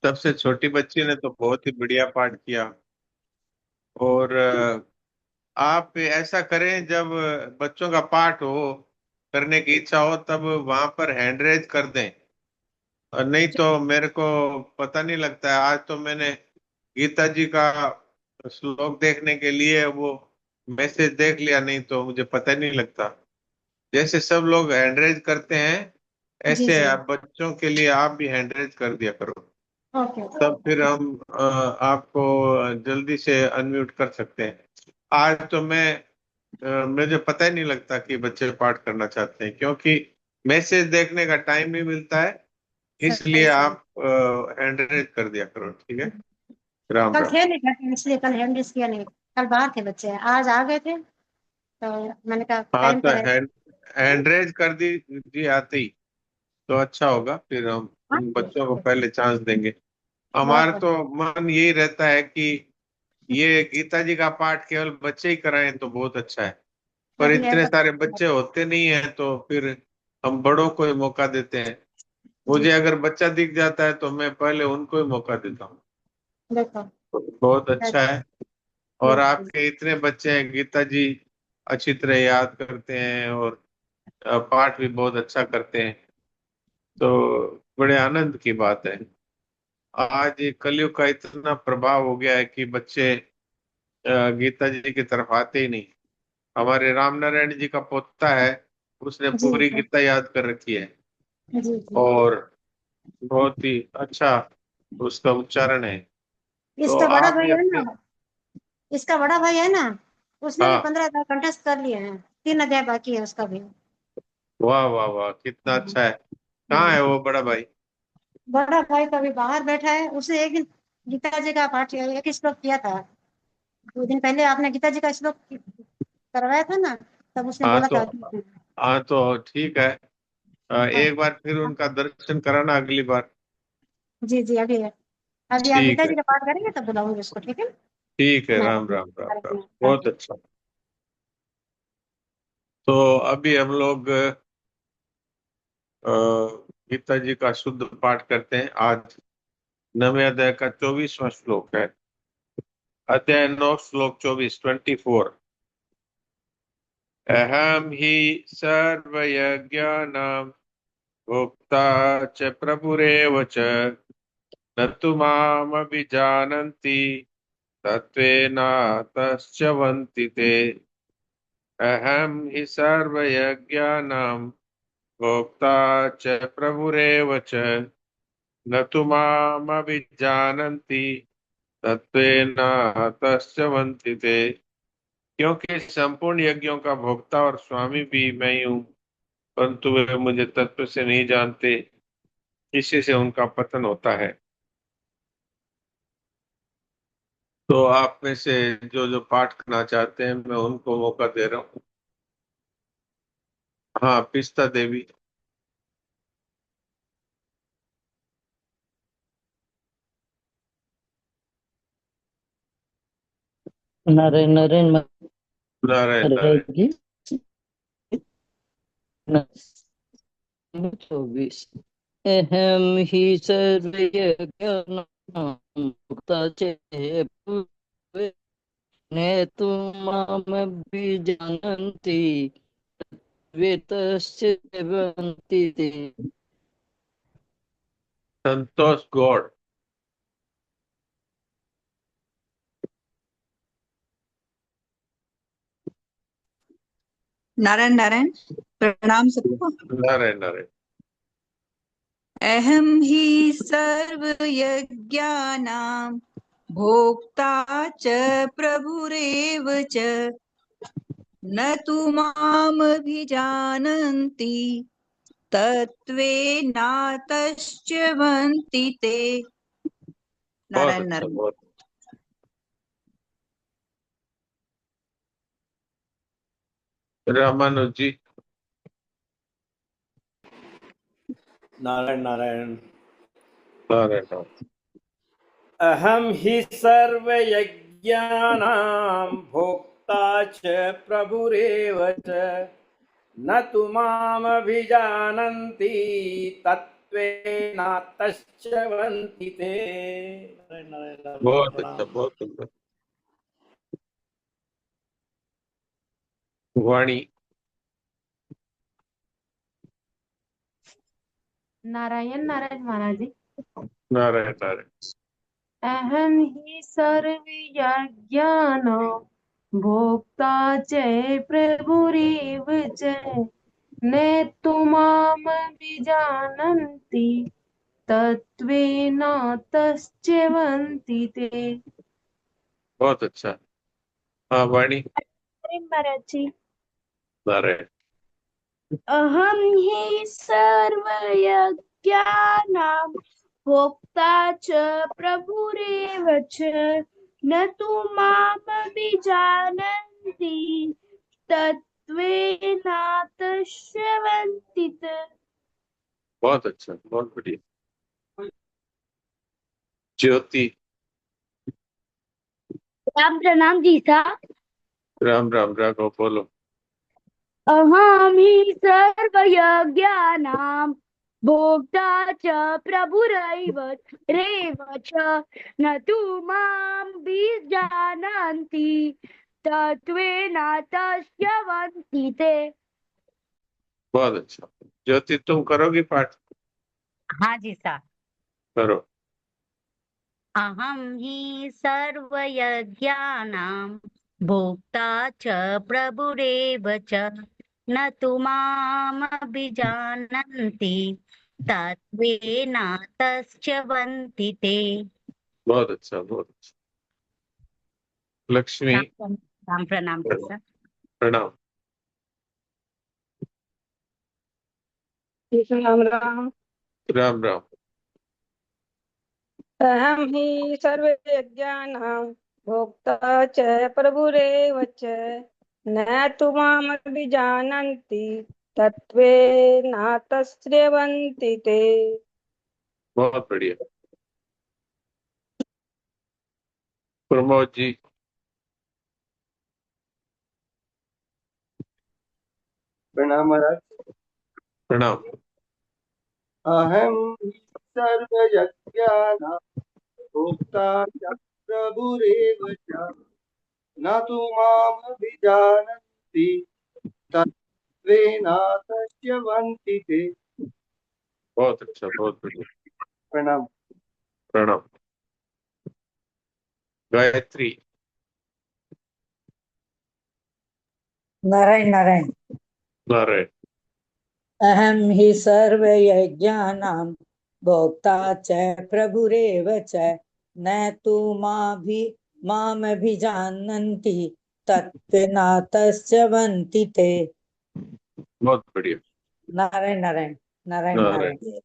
सबसे छोटी बच्ची ने तो बहुत ही बढ़िया पाठ किया। और आप ऐसा करें, जब बच्चों का पाठ हो, करने की इच्छा हो, तब वहां पर हैंड रेज कर दें। और नहीं तो मेरे को पता नहीं लगता है। आज तो मैंने गीता जी का श्लोक देखने के लिए वो मैसेज देख लिया, नहीं तो मुझे पता नहीं लगता। जैसे सब लोग हैंड रेज करते हैं, जी ऐसे जी। आप बच्चों के लिए आप भी हैंड रेज कर दिया करो। Okay okay. तब फिर हम आपको जल्दी से अनम्यूट कर सकते हैं। आज तो मुझे पता ही नहीं लगता कि बच्चे पाठ करना चाहते हैं, क्योंकि मैसेज देखने का टाइम नहीं मिलता है। सही इसलिए सही। आप हैंड रेज कर दिया करो, ठीक है। राम कल राम। थे नहीं घर पे, इसलिए कल हैंडल्स किया नहीं। कल बाहर थे बच्चे, आज आ गए थे तो मैंने कहा हाँ, टाइम तो पर है। हैंड रेज कर दी आते ही तो अच्छा होगा। फिर हम हाँ उन बच्चों को पहले चांस देंगे। बहुत हमारा बहुत। तो मन यही रहता है कि ये गीता जी का पाठ केवल बच्चे ही कराएं तो बहुत अच्छा है। पर अभी है इतने बच्चे। सारे बच्चे होते नहीं हैं, तो फिर हम बड़ों को ही मौका देते हैं। जी मुझे जी। अगर बच्चा दिख जाता है तो मैं पहले उनको ही मौका देता हूँ। देखो। बहुत अच्छा है। जी और जी। आपके इतने बच्चे हैं, गीता जी अच्छी तरह याद करते हैं, और पाठ भी बहुत अच्छा करते हैं। तो बड़े आनंद की बात है। आज ये कलयुग का इतना प्रभाव हो गया है कि बच्चे गीता जी की तरफ आते ही नहीं। हमारे राम नारायण जी का पोता है, उसने जी पूरी जी। गीता याद कर रखी है। जी जी। और बहुत ही अच्छा उसका उच्चारण है। तो इसका बड़ा आप भी भाई है अपने। ना, इसका बड़ा भाई है ना, उसने भी हाँ। 15 कंटेस्ट कर लिए हैं। 3 अध्याय बाकी है उसका भी। वाह वाह वाह, कितना हम्म। अच्छा है। कहाँ हम्म। है वो बड़ा भाई? बड़ा भाई कभी बाहर बैठा है, उसे एक दिन गीता जी का पाठ एक श्लोक किया था। 2 दिन पहले आपने गीता जी का श्लोक करवाया था ना, तब उसने हाँ बोला तो था। हाँ तो ठीक है। हाँ। एक बार फिर उनका दर्शन कराना अगली बार। जी जी। अभी है। अभी आप ठीक गीता है। जी का पाठ करेंगे तब बुलाऊंगी उसको, ठीक है। ठीक है। राम नारायण राम राम राम। नारायण बहुत नारायण। अच्छा। तो अभी हम लोग गीता जी का शुद्ध पाठ करते हैं। आज नवे अध्याय का 24वां श्लोक है। अध्याय 9 श्लोक 24, 24। अहम ही सर्वयज्ञानां भोक्ता च प्रभुरेव च न तु मामभिजानन्ति तत्त्वेन तश्चवन्ति ते। अहम हि सर्वयज्ञानां भोक्ता च प्रभुरेव च न तु मामभिजानन्ति तत्त्वेन तश्चवन्ति ते। क्योंकि संपूर्ण यज्ञों का भोक्ता और स्वामी भी मैं ही हूँ, परंतु वे मुझे तत्व से नहीं जानते, इसी से उनका पतन होता है। तो आप में से जो जो पाठ करना चाहते हैं, मैं उनको मौका दे रहा हूँ। हाँ, पिस्ता देवी। नारायण नारायण नारायण महाराज नारायण। जी। 24। अहम ही सर्वयज्ञानां भुक्ता च पूर्वे नेतु मामभिजानन्ति वेतस्य सेवन्ति ते। संतोष गौड़। नारायण नारायण। प्रणाम सबको। नारायण नारायण। अहम ही सर्वयज्ञानां भोक्ता च प्रभुरेव च न तु मामभिजानन्ति तत्त्वेनातश्च्यवन्ति ते। बहुत नारायण अच्छा, नारायण। बहुत। रामानुज जी। नारायण नारायण। नारायण नारायण। अहम हि सर्वयज्ञानां भोक्ता च प्रभुरेव च न तु मामभिजानन्ति तत्त्वेनातश्च्यवन्ति तत्त्वेनातश्च वन्ति ते। बहुत अच्छा, प्रणाम। बहुत सुंदर। वाणी। नारायण नारायण महाराज जी। नारायण नारायण। अहम ही सर्वयज्ञानां भोक्ता च प्रभुरेव च न तु मामभिजानन्ति तत्त्वेन तस्यवन्ति ते। बहुत अच्छा। हाँ वाणी। महाराज जी। नारायण। अहम ही सर्वयज्ञानां भोक्ता च प्रभुरेव च न तु मामभिजानन्ति तत्त्वेन तस्यवन्ति ते। बहुत अच्छा, बहुत बढ़िया। ज्योति। राम प्रणाम जी था। राम राम राघव बोलो। अहम ही सर्वयज्ञानां भोक्ता च प्रभुरैव रेव च न तु मां बीजानान्ति तत्त्वेन तस्यवन्ति ते। बहुत अच्छा। ज्योति तुम करोगी पाठ? हाँ जी सा। करो। अहम ही सर्वयज्ञानां भोक्ता च प्रभुरेव च न तु मामभिजानन्ति तत्त्वेन तस्यवन्ति ते। बहुत अच्छा, बहुत अच्छा। लक्ष्मी। राम प्रणाम जी सा। प्रणाम। राम राम। राम राम। अहम ही सर्वयज्ञानां भोक्ता च प्रभुरेव च न तु मामभिजानन्ति तत्त्वेन तस्यवन्ति ते। बहुत बढ़िया। प्रमोद जी। प्रणाम महाराज। प्रणाम। अहम सर्वयज्ञानां भोक्ता च प्रभुरेव च न तु मामभिजानन्ति तत्त्वेन तस्यवन्ति ते। बहुत अच्छा, बहुत बढ़िया। प्रणाम। प्रणाम। गायत्री। नारायण नारायण। नारायण। अहम हि सर्वयज्ञानां भोक्ता च प्रभुरेव च न तु मामभिजानन्ति तत्त्वेन तस्यवन्ति ते। बहुत बढ़िया। नारायण नारायण। नारायण नारायण। नारायण।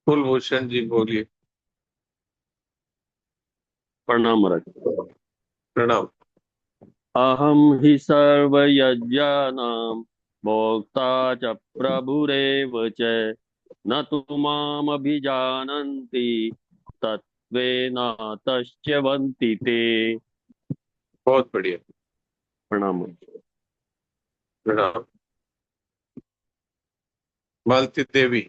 कुलभूषण जी बोलिए। प्रणाम महाराज। प्रणाम। अहम हि सर्वयज्ञानां भोक्ता च प्रभुरेव च न तु मामभिजानन्ति तत्त्वेन तस्यवन्ति ते। बहुत बढ़िया। प्रणाम। प्रणाम। मालती देवी।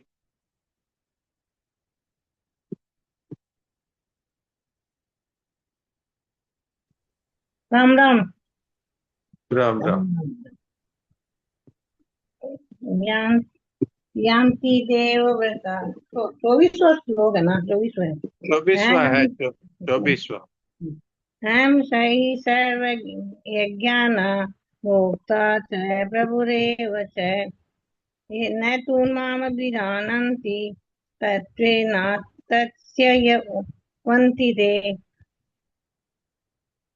राम राम। राम राम। ज्ञान ज्ञान की देव व्रता 24वां श्लोक है ना? 24वां है। 24वां है। 24वां। हम सही सर्व यज्ञान भोक्ता च प्रभुरेव च न तु मामभिजानन्ति तत्त्वेन तस्यवन्ति ते।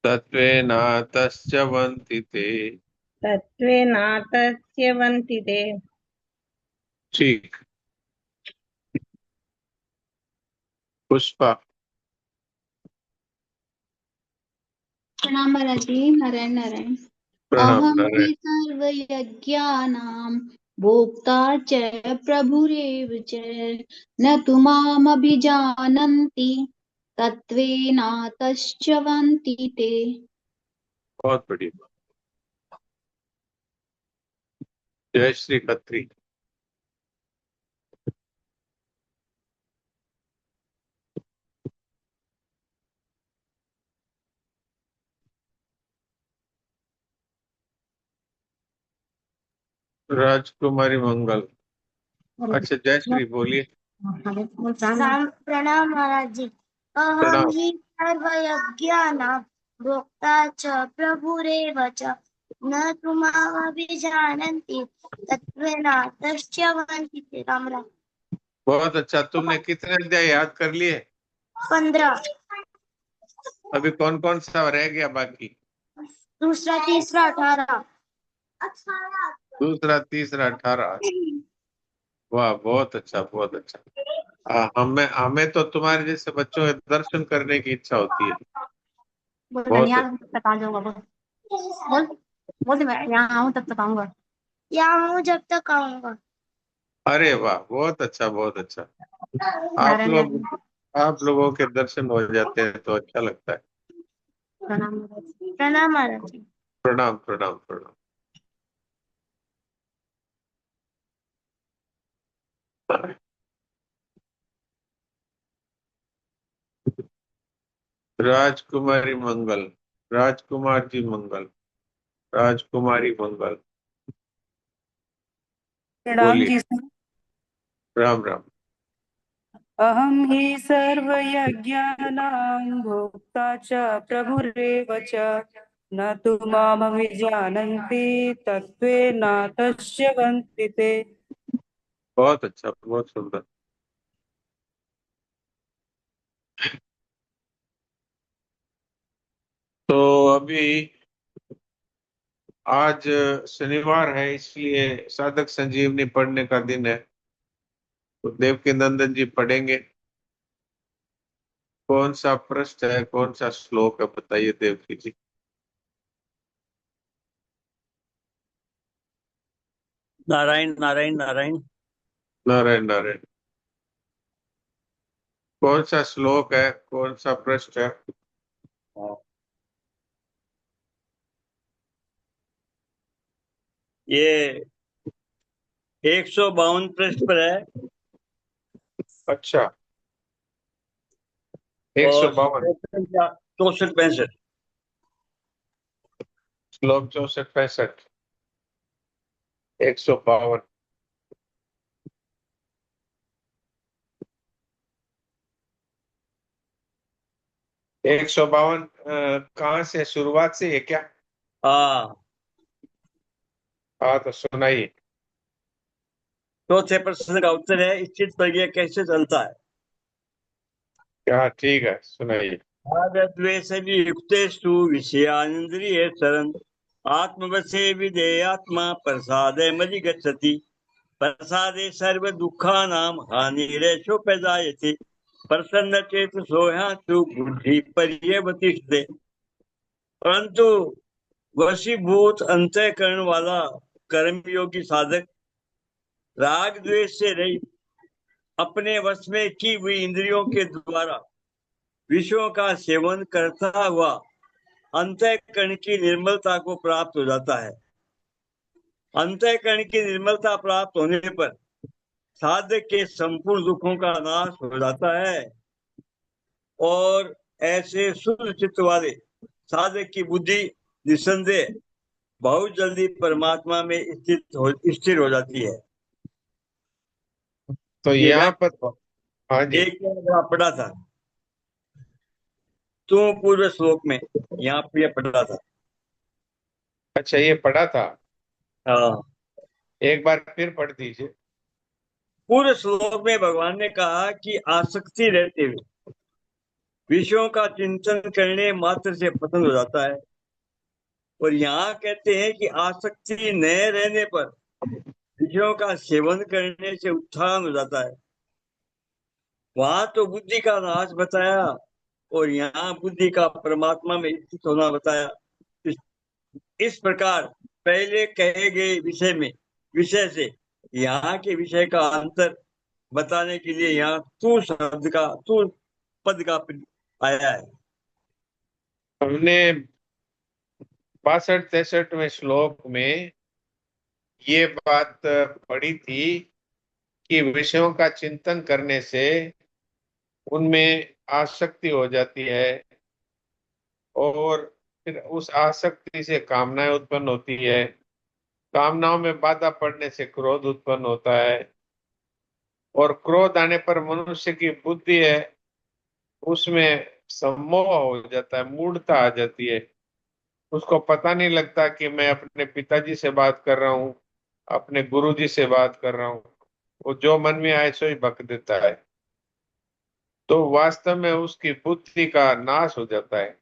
तत्त्वेन तस्यवन्ति ते। तत्त्वेन तस्यवन्ति ते। ठीक। पुष्पा। प्रणाम महाराज जी। नारायण नारायण। प्रणाम अहम हि नारायण। सर्वयज्ञानां भोक्ता च प्रभुरेव च न तु मामभिजानन्ति तत्त्वेन तस्यवन्ति ते। बहुत बढ़िया। जय श्री खत्री। राजकुमारी मंगल। अच्छा, जय श्री बोलिए। प्रणाम महाराज जी। अहम प्रणाम। हि सर्वयज्ञानां भोक्ता च प्रभुरेव च न तु मामभिजानन्ति तत्त्वेन तस्य वन्दिते। राम राम। बहुत अच्छा, तुमने कितने अध्याय याद कर लिए? 15। अभी कौन कौन सा रह गया बाकी? दूसरा, तीसरा, 18। दूसरा, तीसरा, 18। वाह, बहुत अच्छा, बहुत अच्छा। हमें हमें तो तुम्हारे जैसे बच्चों के दर्शन करने की इच्छा होती है। बोल बहुत धनिया अच्छा। तब तक आ जाऊंगा। बोल बोल मैं यहाँ आऊँ तब तक आऊंगा। यहाँ हूँ जब तक आऊंगा। अरे वाह, बहुत अच्छा, बहुत अच्छा। आप नारायण लोग नारायण। आप लोगों के दर्शन हो जाते हैं तो अच्छा लगता है। प्रणाम महाराज जी। प्रणाम महाराज जी। प्रणाम, प्रणाम, प्रणाम। राजकुमारी मंगल। राजकुमार जी मंगल। राजकुमारी मंगल। प्रणाम बोलिए। जी सर। राम राम। अहम हि सर्वयज्ञानां भोक्ता च प्रभुरेव च न तु मामभिजानन्ति तत्त्वेन तस्य वन्ति ते। बहुत अच्छा, बहुत सुंदर। तो अभी आज शनिवार है, इसलिए साधक संजीवनी पढ़ने का दिन है। तो देवकी नंदन जी पढ़ेंगे। कौन सा पृष्ठ है, कौन सा श्लोक है, बताइए देवकी जी। नारायण नारायण नारायण। नारायण नारायण। कौन सा श्लोक है, कौन सा पृष्ठ है? ये 152 पृष्ठ पर है। अच्छा, 152। 64 65। श्लोक 64 65। 152। 152 कहाँ से, शुरुआत से है क्या? हाँ, हाँ, तो सुनाइए। चौथे प्रश्न का उत्तर है स्थित प्रज्ञा कैसे चलता है। क्या, ठीक है, सुनाइए। द्वेष युक्तेषु विषयानिंद्रिय शरण आत्मवशे विधेयात्मा प्रसादे मधिगच्छति प्रसादे सर्व दुखानां हानिरेषोपजायते प्रसन्न चेतसो ह्यातु बुद्धि पर्यवतिष्ठते। परंतु वशीभूत अंतःकरण वाला कर्मयोगी साधक राग द्वेष से रहित अपने वश में की हुई इंद्रियों के द्वारा विषयों का सेवन करता हुआ अंतःकरण की निर्मलता को प्राप्त हो जाता है। अंतःकरण की निर्मलता प्राप्त होने पर साधक के संपूर्ण दुखों का नाश हो जाता है और ऐसे शुद्ध चित्त वाले साधक की बुद्धि निसंदेह बहुत जल्दी परमात्मा में स्थिर हो जाती है। तो ये यहाँ पर, हाँ जी। एक पढ़ा था तो पूर्व श्लोक में यहाँ पे पढ़ा था। अच्छा, ये पढ़ा था। हाँ, एक बार फिर पढ़ दीजिए। पूर्व श्लोक में भगवान ने कहा कि आसक्ति रहते हुए विषयों का चिंतन करने मात्र से पतन हो जाता है और यहाँ कहते हैं कि आसक्ति न रहने पर विषयों का सेवन करने से उत्थान हो जाता है। वहां तो बुद्धि का नाश बताया और यहाँ बुद्धि का परमात्मा में स्थित होना बताया। इस प्रकार पहले कहे गए विषय से यहाँ के विषय का अंतर बताने के लिए यहाँ तू पद का आया है। हमने 62 63वें श्लोक में ये बात पढ़ी थी कि विषयों का चिंतन करने से उनमें आसक्ति हो जाती है और फिर उस आसक्ति से कामनाएं उत्पन्न होती है कामनाओं में बाधा पड़ने से क्रोध उत्पन्न होता है, और क्रोध आने पर मनुष्य की बुद्धि है उसमें सम्मोह हो जाता है, मूढ़ता आ जाती है। उसको पता नहीं लगता कि मैं अपने पिताजी से बात कर रहा हूँ, अपने गुरुजी से बात कर रहा हूँ। वो जो मन में आए सो ही बक देता है। तो वास्तव में उसकी बुद्धि का नाश हो जाता है,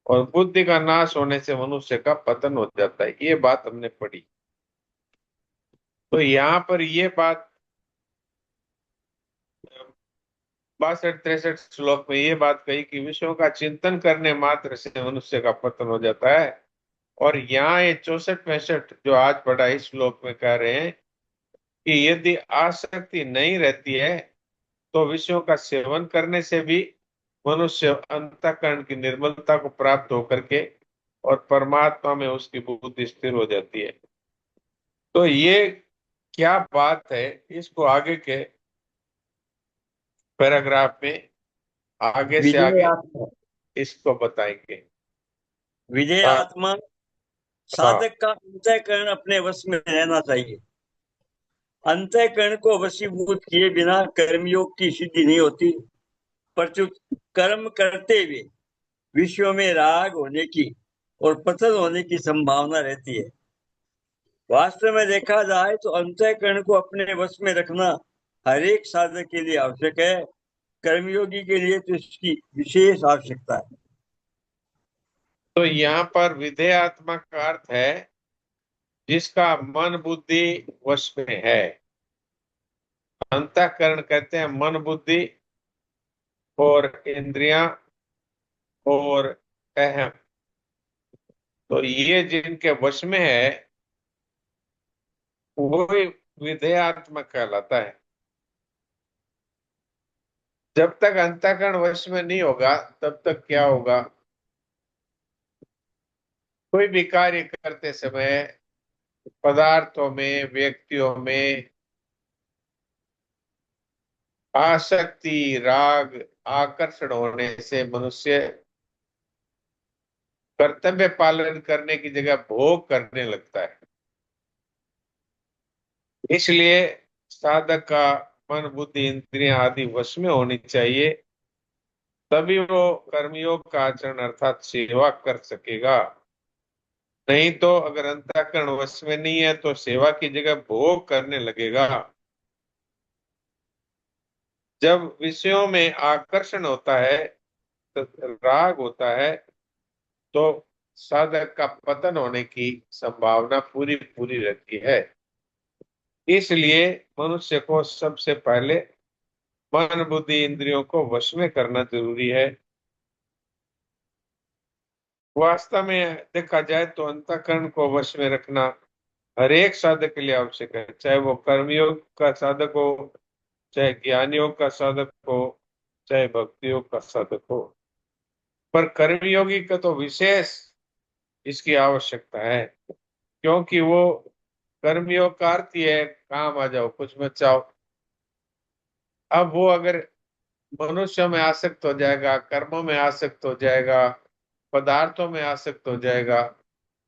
और बुद्धि का नाश होने से मनुष्य का पतन हो जाता है। ये बात हमने पढ़ी। तो यहाँ पर ये बात 62-63 श्लोक में ये बात कही कि विषयों का चिंतन करने मात्र से मनुष्य का पतन हो जाता है। और यहाँ ये 64-65 जो आज पढ़ा इस श्लोक में कह रहे हैं कि यदि आसक्ति नहीं रहती है तो विषयों का सेवन करने से भी मनुष्य अंतःकरण की निर्मलता को प्राप्त होकर के और परमात्मा में उसकी बुद्धि स्थिर हो जाती है। तो ये क्या बात है, इसको आगे के पैराग्राफ में आगे से आगे विधेयात्मा इसको बताएंगे। विधेयात्मा हाँ, साधक का अंतःकरण अपने वश में रहना चाहिए। अंतःकरण को वशीभूत किए बिना कर्मयोग की सिद्धि नहीं होती, प्रत्युत कर्म करते हुए विषयों में राग होने की और पतन होने की संभावना रहती है। वास्तव में देखा जाए तो अंतःकरण को अपने वश में रखना हर एक साधक के लिए आवश्यक है। कर्मयोगी के लिए तो इसकी विशेष आवश्यकता है। तो यहाँ पर विधेय आत्मा का अर्थ है जिसका मन बुद्धि वश में है। अंतःकरण कहते हैं मन बुद्धि और इंद्रियां और अहम। तो ये जिनके वश में है वो ही विधेयात्मक कहलाता है। जब तक अंतःकरण वश में नहीं होगा तब तक क्या होगा, कोई भी कार्य करते समय पदार्थों में व्यक्तियों में आसक्ति राग आकर्षण होने से मनुष्य कर्तव्य पालन करने की जगह भोग करने लगता है। इसलिए साधक का मन बुद्धि इंद्रियां आदि वश में होनी चाहिए, तभी वो कर्मयोग का आचरण अर्थात सेवा कर सकेगा। नहीं तो अगर अंतःकरण वश में नहीं है तो सेवा की जगह भोग करने लगेगा। जब विषयों में आकर्षण होता है तो राग होता है तो साधक का पतन होने की संभावना पूरी पूरी रहती है। इसलिए मनुष्य को सबसे पहले मन बुद्धि इंद्रियों को वश में करना जरूरी है। वास्तव में देखा जाए तो अंतःकरण को वश में रखना हर एक साधक के लिए आवश्यक है, चाहे वो कर्मयोग का साधक हो, चाहे ज्ञान योग का साधक हो, चाहे भक्ति योग का साधक हो। पर कर्मयोगी का तो विशेष इसकी आवश्यकता है, क्योंकि वो कर्मयोग का अर्थ ही है काम आ जाओ कुछ मत चाहो। अब वो अगर मनुष्य में आसक्त हो जाएगा, कर्मों में आसक्त हो जाएगा, पदार्थों में आसक्त हो जाएगा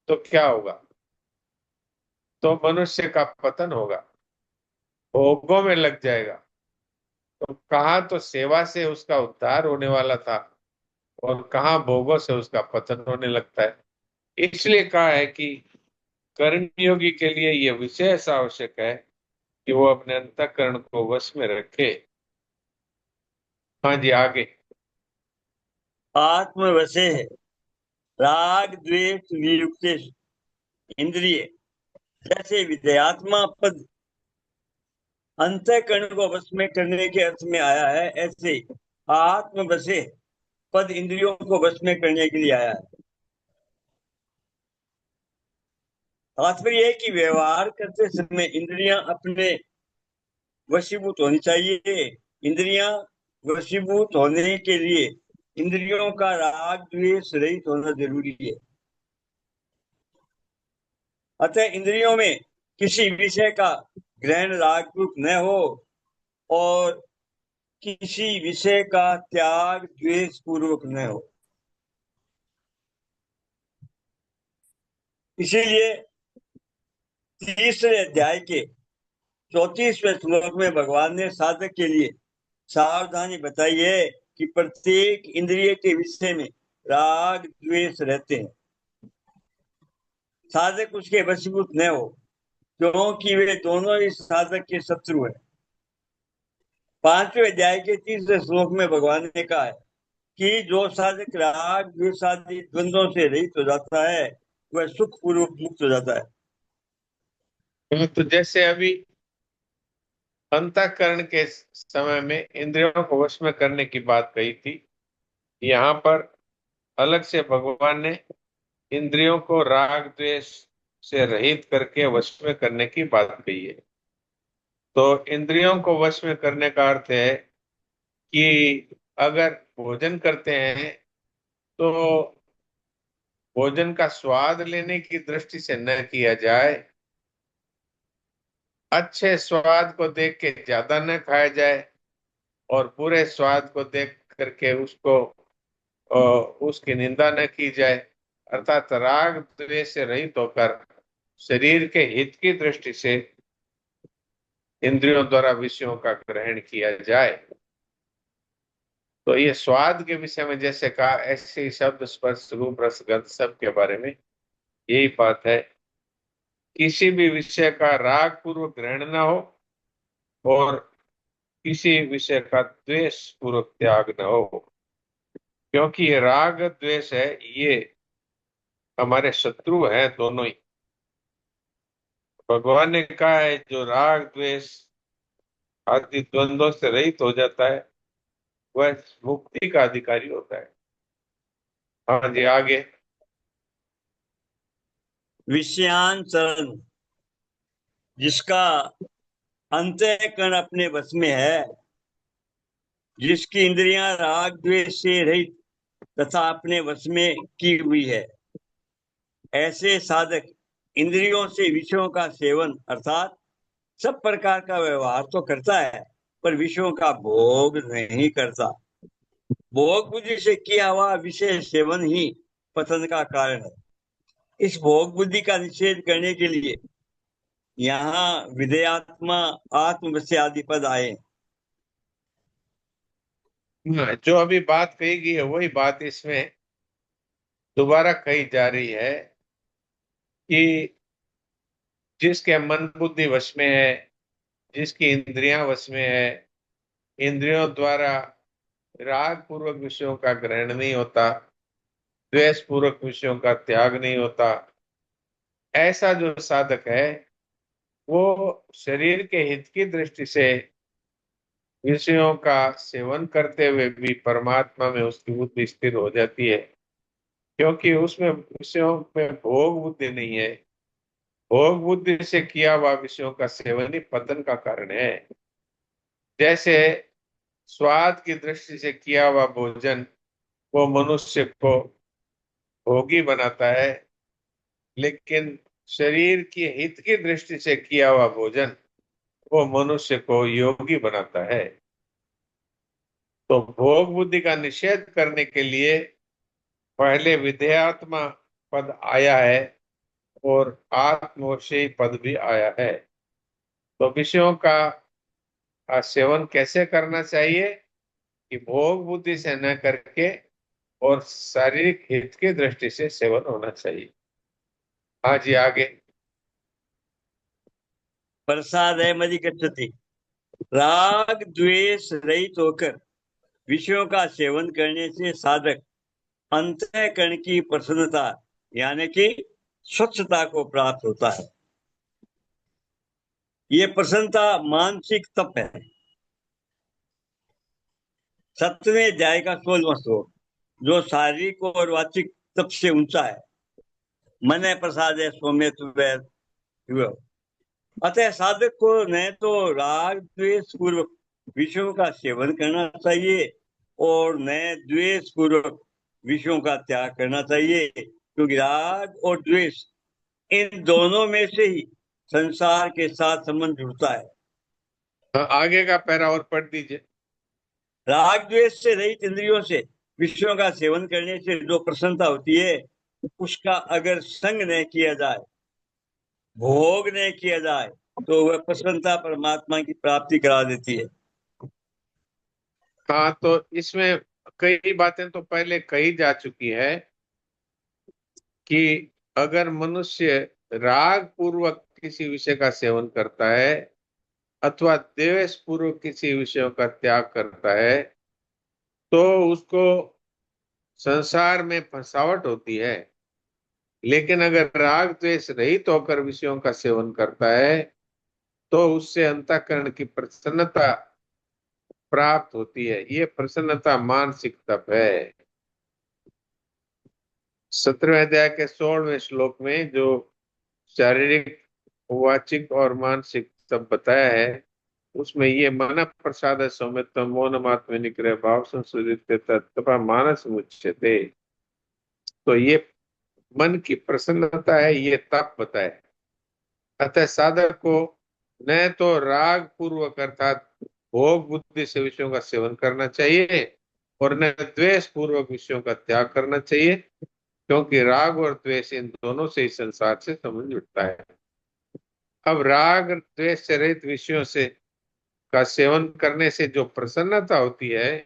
तो क्या होगा, तो मनुष्य का पतन होगा, भोगों में लग जाएगा। तो कहाँ तो सेवा से उसका उद्धार होने वाला था और कहाँ भोगों से उसका पतन होने लगता है। इसलिए कहा है कि कर्मयोगी के लिए यह विशेष आवश्यक है कि वो अपने अंतःकरण को वश में रखे। हाँ जी, आगे। आत्मवशे है राग द्वेष वियुक्त इंद्रिय, जैसे विधेयात्मा पद अंतःकरण को वश में करने के अर्थ में आया है, ऐसे आत्मवशे पद इंद्रियों को वश में करने के लिए आया है। तात्पर्य है कि व्यवहार करते समय इंद्रियां अपने वशीभूत होनी चाहिए। इंद्रियां वशीभूत होने के लिए इंद्रियों का राग द्वेष रहित होना जरूरी है। अतः इंद्रियों में किसी विषय का ग्रहण रागपूर्वक न हो और किसी विषय का त्याग द्वेष पूर्वक न हो। इसीलिए तीसरे अध्याय के 34वें श्लोक में भगवान ने साधक के लिए सावधानी बताई है कि प्रत्येक इंद्रिय के विषय में राग द्वेष रहते हैं। साधक उसके वशीभूत न हो, क्योंकि वे दोनों ही साधक के शत्रु हैं। 5वें अध्याय के 30वें श्लोक में भगवान ने कहा है कि जो साधक राग द्वेष आदि द्वंद्वों से रहित हो जाता है वह सुख पूर्वक मुक्त हो जाता है। तो जैसे अभी अंतःकरण के समय में इंद्रियों को वश में करने की बात कही थी, यहाँ पर अलग से भगवान ने इंद्रियों को राग द्वेष से रहित करके वश में करने की बात कही है। तो इंद्रियों को वश में करने का अर्थ है कि अगर भोजन करते हैं तो भोजन का स्वाद लेने की दृष्टि से न किया जाए, अच्छे स्वाद को देख के ज्यादा न खाया जाए और बुरे स्वाद को देख करके उसकी निंदा न की जाए। अर्थात राग द्वेष से रहित होकर शरीर के हित की दृष्टि से इंद्रियों द्वारा विषयों का ग्रहण किया जाए। तो ये स्वाद के विषय में जैसे कहा, ऐसे ही शब्द स्पर्श रूप रस गंध सब के बारे में यही बात है। किसी भी विषय का राग पूर्वक ग्रहण न हो और किसी विषय का द्वेष पूर्वक त्याग न हो, क्योंकि ये राग द्वेष है, ये हमारे शत्रु हैं दोनों ही। भगवान ने कहा है जो राग द्वेष आदि द्वंद्वों से रहित हो जाता है वह मुक्ति का अधिकारी होता है। हाँ जी, आगे। विषयांचरण, जिसका अंतःकरण अपने वश में है, जिसकी इंद्रियां राग द्वेष से रहित तथा अपने वश में की हुई है, ऐसे साधक इंद्रियों से विषयों का सेवन अर्थात सब प्रकार का व्यवहार तो करता है पर विषयों का भोग नहीं करता। भोग बुद्धि से किया हुआ विषय सेवन ही पतन का कारण है। इस भोग बुद्धि का निषेध करने के लिए यहाँ विधेयात्मा आत्मवश्य आदि पद आए। जो अभी बात कही गई है वही बात इसमें दोबारा कही जा रही है कि जिसके मन बुद्धि वश में है, जिसकी इंद्रियां वश में है, इंद्रियों द्वारा राग पूर्वक विषयों का ग्रहण नहीं होता, द्वेष पूर्वक विषयों का त्याग नहीं होता, ऐसा जो साधक है वो शरीर के हित की दृष्टि से विषयों का सेवन करते हुए भी परमात्मा में उसकी बुद्धि स्थिर हो जाती है, क्योंकि उसमें विषयों में भोग बुद्धि नहीं है। भोग बुद्धि से किया हुआ विषयों का सेवन ही पतन का कारण है। जैसे स्वाद की दृष्टि से किया हुआ भोजन वो मनुष्य को भोगी बनाता है, लेकिन शरीर के हित की दृष्टि से किया हुआ भोजन वो मनुष्य को योगी बनाता है। तो भोग बुद्धि का निषेध करने के लिए पहले विधेयात्मा पद आया है और आत्मवशेयी पद भी आया है। तो विषयों का सेवन कैसे करना चाहिए कि भोग बुद्धि से न करके और शारीरिक हित की दृष्टि से सेवन होना चाहिए। हाँ जी, आगे। प्रसादे मदि गच्छति, राग द्वेष रहित होकर विषयों का सेवन करने से साधक अंतःकरण की प्रसन्नता यानी कि स्वच्छता को प्राप्त होता है। ये प्रसन्नता मानसिक तप है। 7वें अध्याय का 16वां श्लोक, जो शारीरिक और वाचिक तप से ऊंचा है। मन प्रसाद है सौम्य। अतः साधक को न तो राग द्वेष पूर्वक विषयों का सेवन करना चाहिए और न द्वेष पूर्वक विषयों का त्याग करना चाहिए, क्योंकि राग और द्वेष इन दोनों में से ही संसार के साथ संबंध जुड़ता है। आगे का पैरा और पढ़ दीजिए। राग द्वेष से रहित इंद्रियों से विषयों का सेवन करने से जो प्रसन्नता होती है उसका अगर संग न किया जाए भोग नहीं किया जाए तो वह प्रसन्नता परमात्मा की प्राप्ति करा देती है। हाँ, तो इसमें कई बातें तो पहले कही जा चुकी है कि अगर मनुष्य राग पूर्वक किसी विषय का सेवन करता है अथवा द्वेष पूर्वक किसी विषयों का त्याग करता है तो उसको संसार में फंसावट होती है। लेकिन अगर राग द्वेष रहित होकर विषयों का सेवन करता है तो उससे अंतःकरण की प्रसन्नता प्राप्त होती है। ये प्रसन्नता मानसिक तप है। 17वें अध्याय के 16वें श्लोक में जो शारीरिक, वाचिक और मानसिक तप बताया है उसमें ये मन प्रसाद सौम्यत्व मौनमात्म निग्रह भाव संशोधित तथा मानस मुच्यते, तो ये मन की प्रसन्नता है, ये तप बताए। अतः साधक को न तो राग पूर्वक अर्थात भोग बुद्धि से विषयों का सेवन करना चाहिए और न द्वेष पूर्वक विषयों का त्याग करना चाहिए, क्योंकि राग और द्वेष इन दोनों से ही संसार से संबंध जुड़ता है। अब राग द्वेष से रहित विषयों से का सेवन करने से जो प्रसन्नता होती है,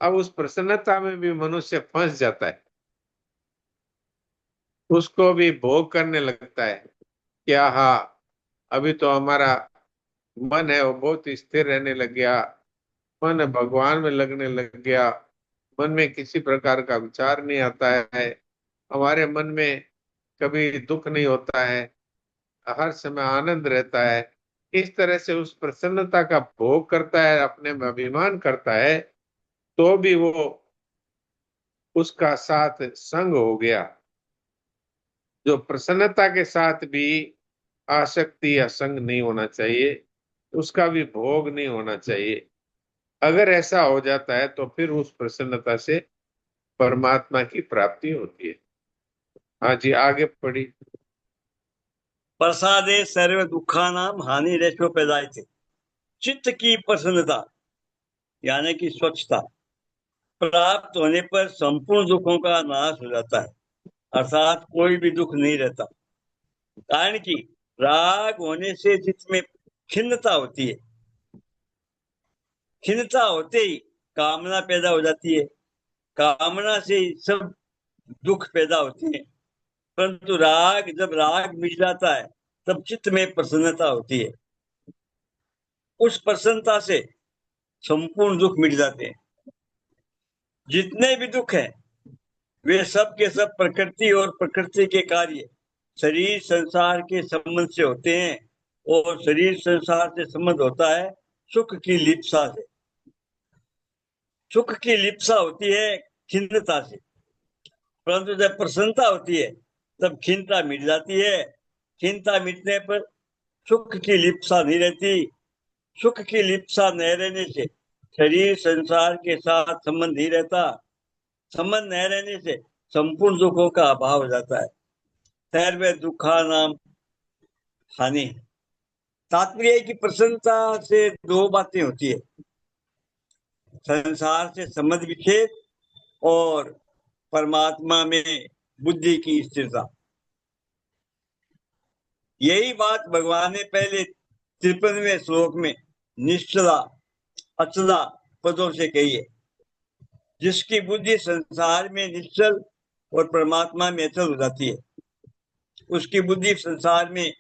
अब उस प्रसन्नता में भी मनुष्य फंस जाता है, उसको भी भोग करने लगता है। क्या हाँ, अभी तो हमारा मन है वो बहुत स्थिर रहने लग गया, मन भगवान में लगने लग गया, मन में किसी प्रकार का विचार नहीं आता है, हमारे मन में कभी दुख नहीं होता है, हर समय आनंद रहता है। इस तरह से उस प्रसन्नता का भोग करता है, अपने में अभिमान करता है, तो भी वो उसका साथ संग हो गया। जो प्रसन्नता के साथ भी आसक्ति या संग नहीं होना चाहिए, उसका भी भोग नहीं होना चाहिए। अगर ऐसा हो जाता है तो फिर उस प्रसन्नता से परमात्मा की प्राप्ति होती है। हाँ जी, आगे पढ़ी। प्रसादे सर्व दुखानाम हानि रेशो पैदाय थे। चित्त की प्रसन्नता यानी कि स्वच्छता प्राप्त होने पर संपूर्ण दुखों का नाश हो जाता है, अर्थात कोई भी दुख नहीं रहता। कारण कि राग होने से चित्त में खिन्नता होती है, खिन्नता होते ही कामना पैदा हो जाती है, कामना से सब दुख पैदा होते हैं। परंतु जब राग मिट जाता है तब चित्त में प्रसन्नता होती है, उस प्रसन्नता से संपूर्ण दुख मिट जाते हैं। जितने भी दुख हैं वे सब के सब प्रकृति और प्रकृति के कार्य शरीर संसार के संबंध से होते हैं, और शरीर संसार से संबंध होता है सुख की लिप्सा से। सुख की लिप्सा होती है खिन्नता से, परंतु जब प्रसन्नता होती है तब खिन्नता मिट जाती है। खिन्नता मिटने पर सुख की लिप्सा नहीं रहती। सुख की लिप्सा न रहने से शरीर संसार के साथ संबंध नहीं रहता। संबंध न रहने से संपूर्ण दुखों का अभाव हो जाता है। सर्व दुखा नाम हानि। तात्पर्य की प्रसन्नता से दो बातें होती है, संसार से संबंध विच्छेद और परमात्मा में बुद्धि की स्थिरता। यही बात भगवान ने पहले 53वें श्लोक में निश्चला अचला पदों से कही है। जिसकी बुद्धि संसार में निश्चल और परमात्मा में अचल हो जाती है, उसकी बुद्धि संसार में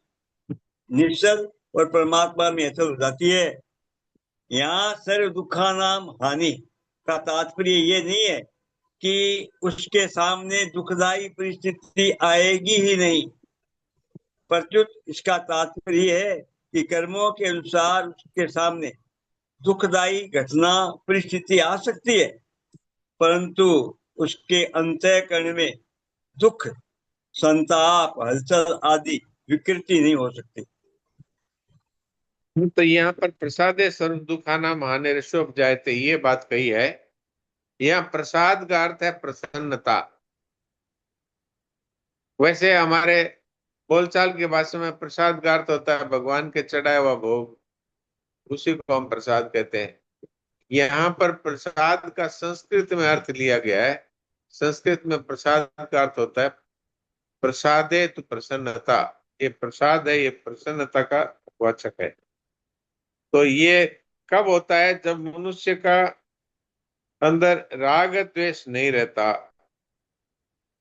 निश्चल और परमात्मा में अचल हो जाती है। यहाँ सर्व दुखा नाम हानि का तात्पर्य ये नहीं है कि उसके सामने दुखदाई परिस्थिति आएगी ही नहीं, प्रत्युत इसका तात्पर्य है कि कर्मों के अनुसार उसके सामने दुखदाई घटना परिस्थिति आ सकती है, परंतु उसके अंतःकरण में दुख, संताप, हलचल आदि विकृति नहीं हो सकती। तो यहाँ पर प्रसादे सर्व दुखाना महाने ऋषभ जायते, ये बात कही है। यहाँ प्रसाद का अर्थ है प्रसन्नता। वैसे हमारे बोलचाल की भाषा में प्रसाद का अर्थ होता है भगवान के चढ़ाया हुआ भोग, उसी को हम प्रसाद कहते हैं। यहाँ पर प्रसाद का संस्कृत में अर्थ लिया गया है। संस्कृत में प्रसाद का अर्थ होता है प्रसादे तो प्रसन्नता। ये प्रसाद है, ये प्रसन्नता का वाचक है। तो ये कब होता है? जब मनुष्य का अंदर राग द्वेष नहीं रहता।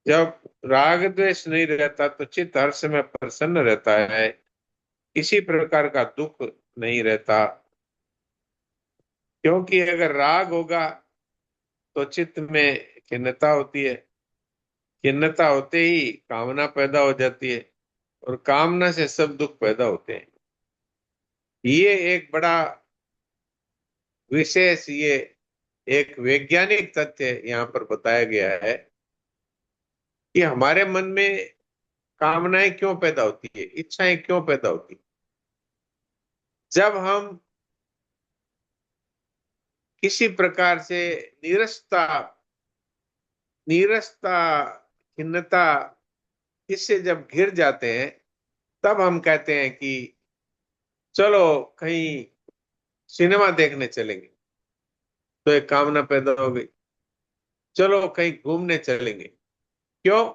जब राग द्वेष नहीं रहता तो चित्त हर समय प्रसन्न रहता है, किसी प्रकार का दुख नहीं रहता। क्योंकि अगर राग होगा तो चित्त में खिन्नता होती है, खिन्नता होते ही कामना पैदा हो जाती है, और कामना से सब दुख पैदा होते हैं। ये एक बड़ा विशेष, ये एक वैज्ञानिक तथ्य यहाँ पर बताया गया है कि हमारे मन में कामनाएं क्यों पैदा होती है, इच्छाएं क्यों पैदा होती है। जब हम किसी प्रकार से नीरसता नीरसता खिन्नता इससे जब घिर जाते हैं, तब हम कहते हैं कि चलो कहीं सिनेमा देखने चलेंगे। तो एक कामना पैदा हो गई, चलो कहीं घूमने चलेंगे। क्यों?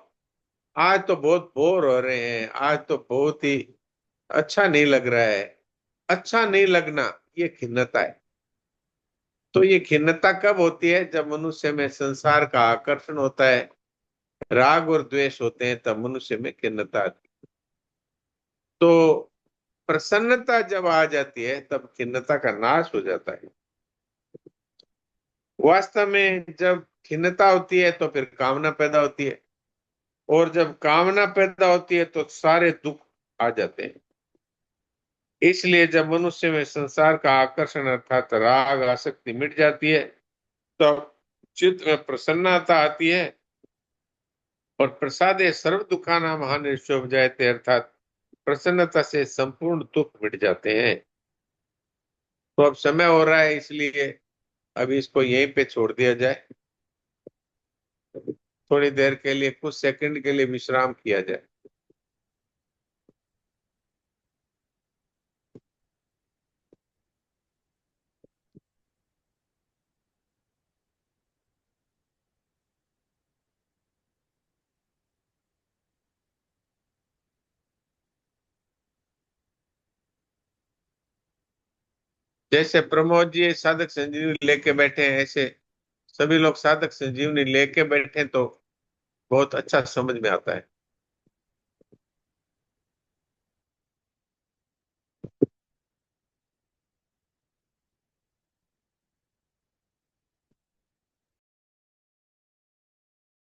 आज तो बहुत बोर हो रहे हैं, आज तो बहुत ही अच्छा नहीं लग रहा है। अच्छा नहीं लगना ये खिन्नता है। तो ये खिन्नता कब होती है? जब मनुष्य में संसार का आकर्षण होता है, राग और द्वेष होते हैं, तब मनुष्य में खिन्नता आती है। तो प्रसन्नता जब आ जाती है तब खिन्नता का नाश हो जाता है। वास्तव में जब खिन्नता होती है तो फिर कामना पैदा होती है, और जब कामना पैदा होती है तो सारे दुख आ जाते हैं। इसलिए जब मनुष्य में संसार का आकर्षण अर्थात राग आसक्ति मिट जाती है, तब चित्त में प्रसन्नता आती है, और प्रसादे सर्व दुखाना महानिशोभ जायते, अर्थात प्रसन्नता से संपूर्ण दुख मिट जाते हैं। तो अब समय हो रहा है, इसलिए अभी इसको यहीं पे छोड़ दिया जाए। थोड़ी देर के लिए, कुछ सेकंड के लिए विश्राम किया जाए। जैसे प्रमोद जी साधक संजीवनी लेके बैठे हैं, ऐसे सभी लोग साधक संजीवनी लेके बैठे तो बहुत अच्छा समझ में आता है।